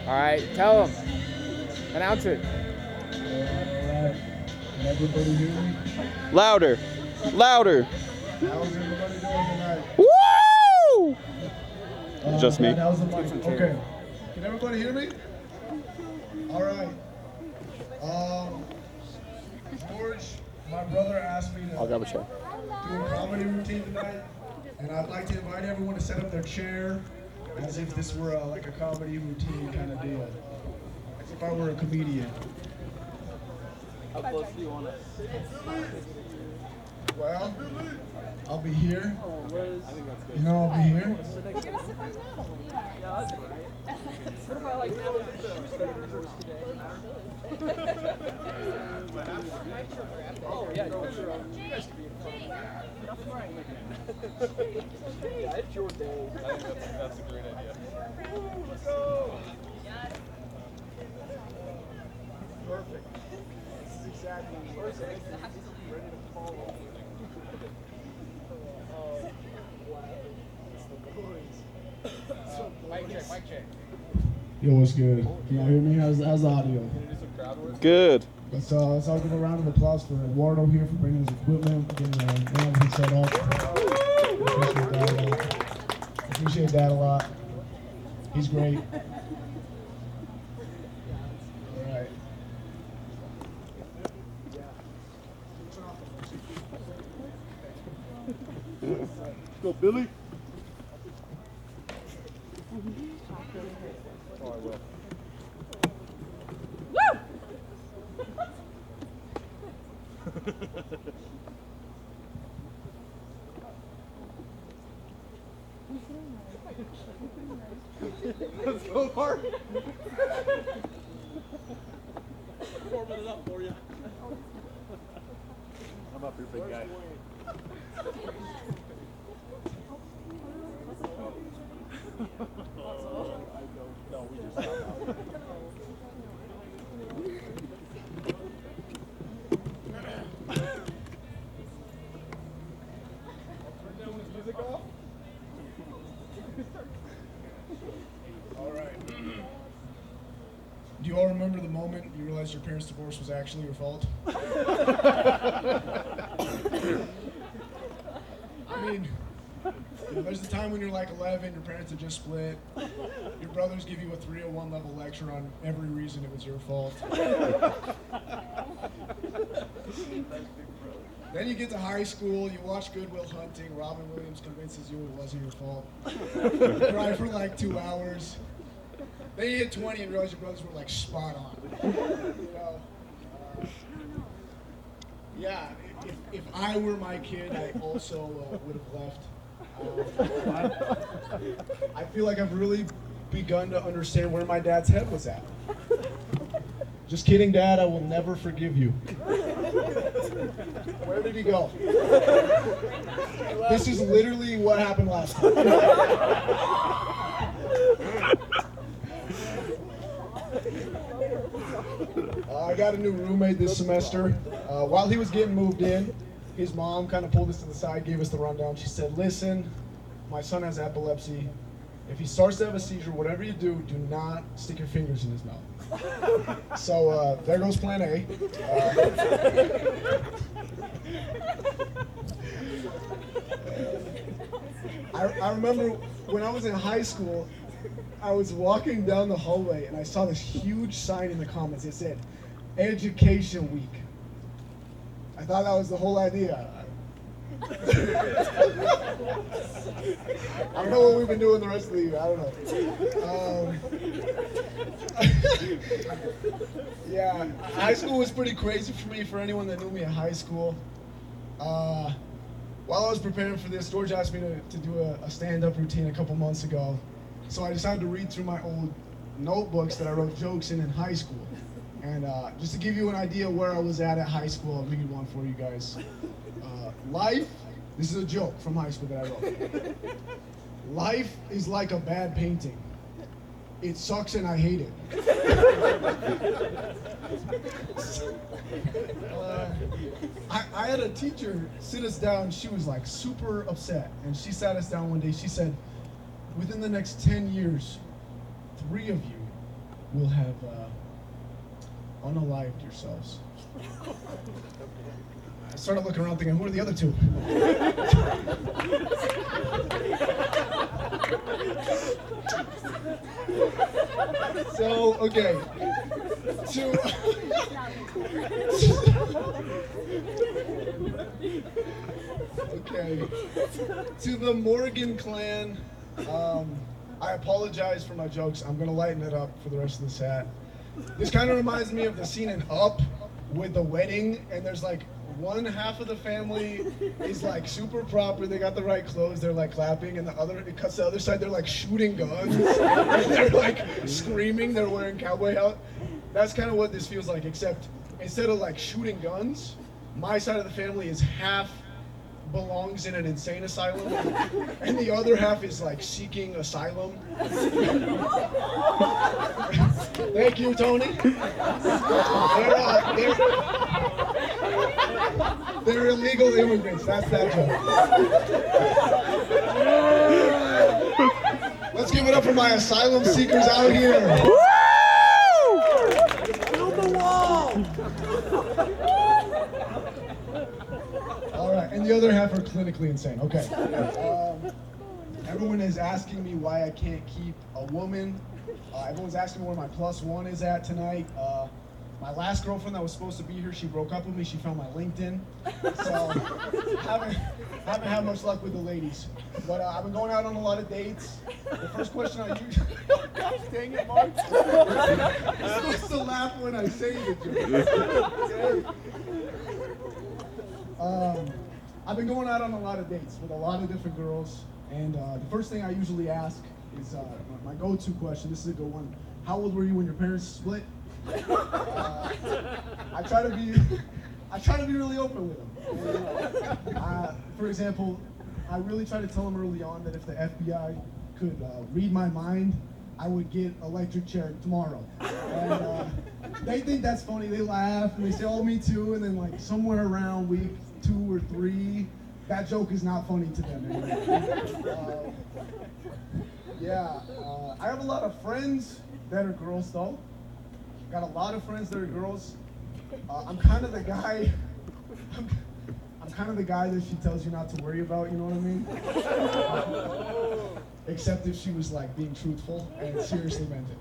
All right, tell them. Announce it. Alright. Can everybody hear me? Louder. Louder. How's everybody doing tonight? Woo! Just me. Dad, how's the mic? Okay. Can everybody hear me? Alright. George, my brother asked me I'll to grab a chair. do a comedy routine tonight, and I'd like to invite everyone to set up their chair as if this were like a comedy routine kind of deal. As if I were a comedian. How close do you want it? Well, I'll be here. I think that's good. You know, I'll be here. Yeah, that's right. What if I like Oh, yeah, you guys can be in front. Yeah, it's your day. I think that's a great idea. Let's go! Perfect. This is exactly ready to follow. Mic check. Yo, what's good? Can y'all hear me? How's the audio? Good. Let's all give a round of applause for Eduardo here for bringing his equipment, getting everything set up. Appreciate that a lot. He's great. All right. Go, Billy. Oh, I will. Let's go, Mark. Warming it up for you. I'm up here, big guy. No, we just stopped. All right. Do you all remember the moment you realized your parents' divorce was actually your fault? I mean, there's the time when you're like 11, your parents have just split, your brothers give you a 301 level lecture on every reason it was your fault. Then you get to high school, you watch Good Will Hunting, Robin Williams convinces you it wasn't your fault. You cry for like 2 hours. Then you hit 20 and realize your brothers were like spot on. You know, yeah, if I were my kid, I also would have left. I feel like I've really begun to understand where my dad's head was at. Just kidding, Dad, I will never forgive you. Where did he go? This is literally what happened last time. I got a new roommate this semester. While he was getting moved in, his mom kind of pulled us to the side, gave us the rundown. She said, listen, my son has epilepsy. If he starts to have a seizure, whatever you do, do not stick your fingers in his mouth. So there goes plan A. I remember when I was in high school, I was walking down the hallway and I saw this huge sign in the comments. It said, Education Week. I thought that was the whole idea. I don't know what we've been doing the rest of the year. I don't know. Yeah, high school was pretty crazy for me. For anyone that knew me in high school, while I was preparing for this, George asked me to do a stand-up routine a couple months ago. So I decided to read through my old notebooks that I wrote jokes in high school. And just to give you an idea where I was at high school, I'll read one for you guys. Life, this is a joke from high school that I wrote. Life is like a bad painting. It sucks and I hate it. I had a teacher sit us down. She was like super upset. And she sat us down one day. She said, within the next 10 years, 3 of you will have unalived yourselves. I started looking around thinking, who are the other 2? So, okay. Okay. To the Morgan clan, I apologize for my jokes. I'm gonna lighten it up for the rest of the set. This kind of reminds me of the scene in Up with the wedding, and there's like one half of the family is like super proper, they got the right clothes, they're like clapping, and it cuts to the other side, they're like shooting guns, and they're like screaming, they're wearing cowboy hat. That's kind of what this feels like, except instead of like shooting guns, my side of the family is half belongs in an insane asylum, and the other half is like seeking asylum. Thank you, Tony. They're illegal immigrants. That's that joke. Let's give it up for my asylum seekers out here. Build the wall! All right, and the other half are clinically insane. Okay. Everyone is asking me why I can't keep a woman. Everyone's asking me where my +1 is at tonight. My last girlfriend that was supposed to be here, she broke up with me. She found my LinkedIn. So haven't had much luck with the ladies. But I've been going out on a lot of dates. The first question I usually... Gosh dang it, Mark. I'm supposed to laugh when I say the joke. I've been going out on a lot of dates with a lot of different girls. And the first thing I usually ask is my go-to question. This is a good one. How old were you when your parents split? I try to be really open with them. For example, I really try to tell them early on that if the FBI could read my mind, I would get electric chair tomorrow. And they think that's funny. They laugh and they say, "Oh, me too." And then like somewhere around week 2 or 3, that joke is not funny to them anymore. I have a lot of friends that are girls though. Got a lot of friends that are girls. I'm kind of the guy. I'm kind of the guy that she tells you not to worry about. You know what I mean? Except if she was like being truthful and seriously meant it.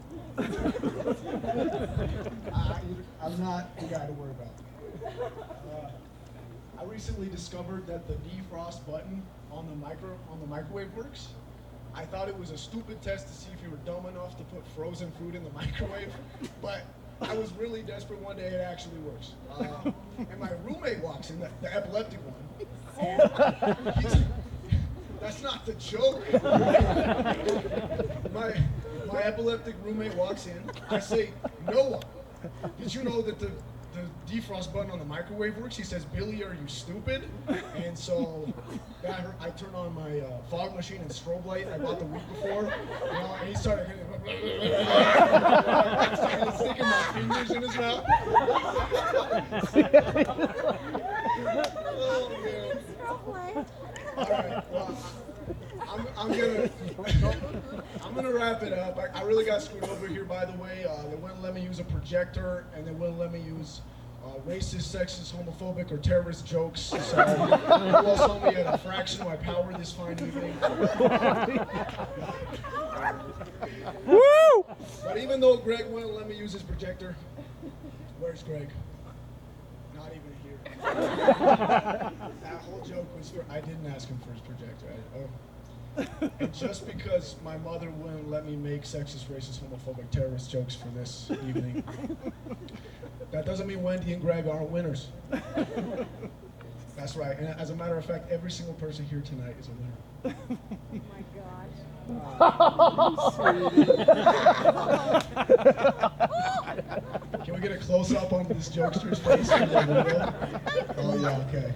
I'm not the guy to worry about. I recently discovered that the defrost button on the microwave works. I thought it was a stupid test to see if you were dumb enough to put frozen food in the microwave, but I was really desperate one day, it actually works. And my roommate walks in, the epileptic one, and that's not the joke. My epileptic roommate walks in, I say, "Noah, did you know that the defrost button on the microwave works?" He says, "Billy, are you stupid?" And so I turned on my fog machine and strobe light I bought the week before, and he started sticking my fingers in his mouth. Oh, man. All right, well, I'm gonna wrap it up. I really got screwed over here, by the way. They wouldn't let me use a projector, and they wouldn't let me use racist, sexist, homophobic, or terrorist jokes. So you all saw me at a fraction of my power this fine evening. Woo! But even though Greg wouldn't let me use his projector, where's Greg? Not even here. That whole joke was I didn't ask him for his projector. And just because my mother wouldn't let me make sexist, racist, homophobic, terrorist jokes for this evening, that doesn't mean Wendy and Greg aren't winners. That's right. And as a matter of fact, every single person here tonight is a winner. Oh my gosh. Can we get a close-up on this jokester's face? Oh, yeah, okay.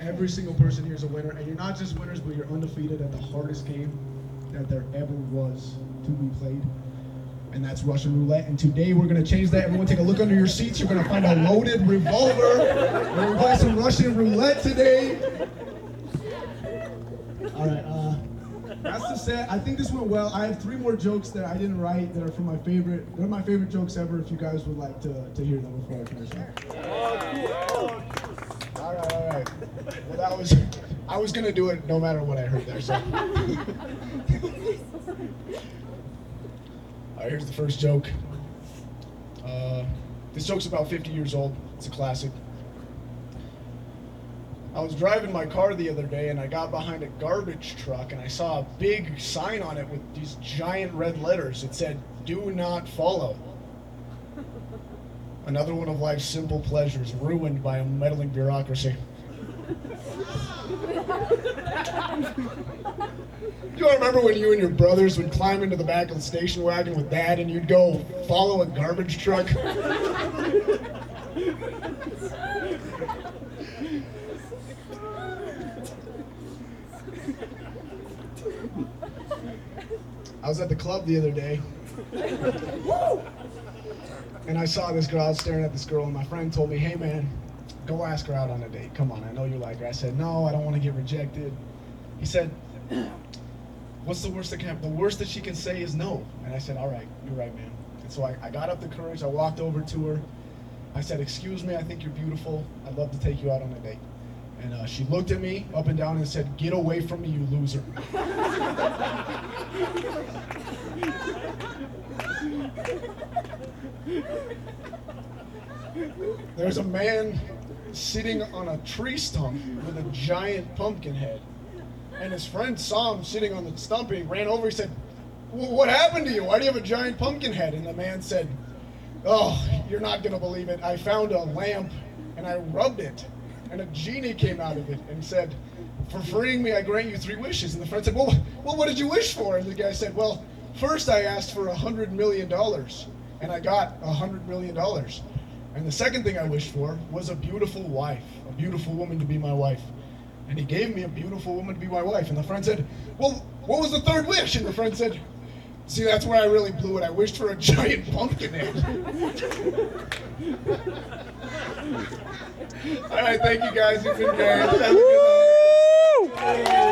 Every single person here is a winner, and you're not just winners, but you're undefeated at the hardest game that there ever was to be played, and that's Russian roulette. And today we're going to change that. Everyone take a look under your seats. You're going to find a loaded revolver. We're going to play some Russian roulette today. All right, that's the the set. I think this went well. I have 3 more jokes that I didn't write that are from my favorite. They're my favorite jokes ever. If you guys would like to hear them before I finish them. All right. Well, that was. I was gonna do it no matter what I heard there. So. All right, here's the first joke. This joke's about 50 years old. It's a classic. I was driving my car the other day and I got behind a garbage truck and I saw a big sign on it with these giant red letters. It said, "Do not follow." Another one of life's simple pleasures ruined by a meddling bureaucracy. Do you remember when you and your brothers would climb into the back of the station wagon with Dad and you'd go follow a garbage truck? I was at the club the other day, and I saw this girl. I was staring at this girl, and my friend told me, "Hey man, go ask her out on a date. Come on, I know you like her." I said, "No, I don't want to get rejected." He said, "What's the worst that can happen?" "The worst that she can say is no." And I said, "All right, you're right, man." And so I got up the courage. I walked over to her. I said, "Excuse me, I think you're beautiful. I'd love to take you out on a date." And she looked at me up and down and said, "Get away from me, you loser." There's a man sitting on a tree stump with a giant pumpkin head. And his friend saw him sitting on the stump and he ran over. He said, "What happened to you? Why do you have a giant pumpkin head?" And the man said, "Oh, you're not going to believe it. I found a lamp and I rubbed it. And a genie came out of it and said, 'For freeing me, I grant you 3 wishes.'" And the friend said, well, what did you wish for?" And the guy said, "Well, first I asked for $100 million, and I got $100 million. And the second thing I wished for was a beautiful wife, a beautiful woman to be my wife. And he gave me a beautiful woman to be my wife." And the friend said, "Well, what was the third wish?" And the friend said, "See, that's where I really blew it. I wished for a giant pumpkin head." All right, thank you guys. You've been great. Have a good night.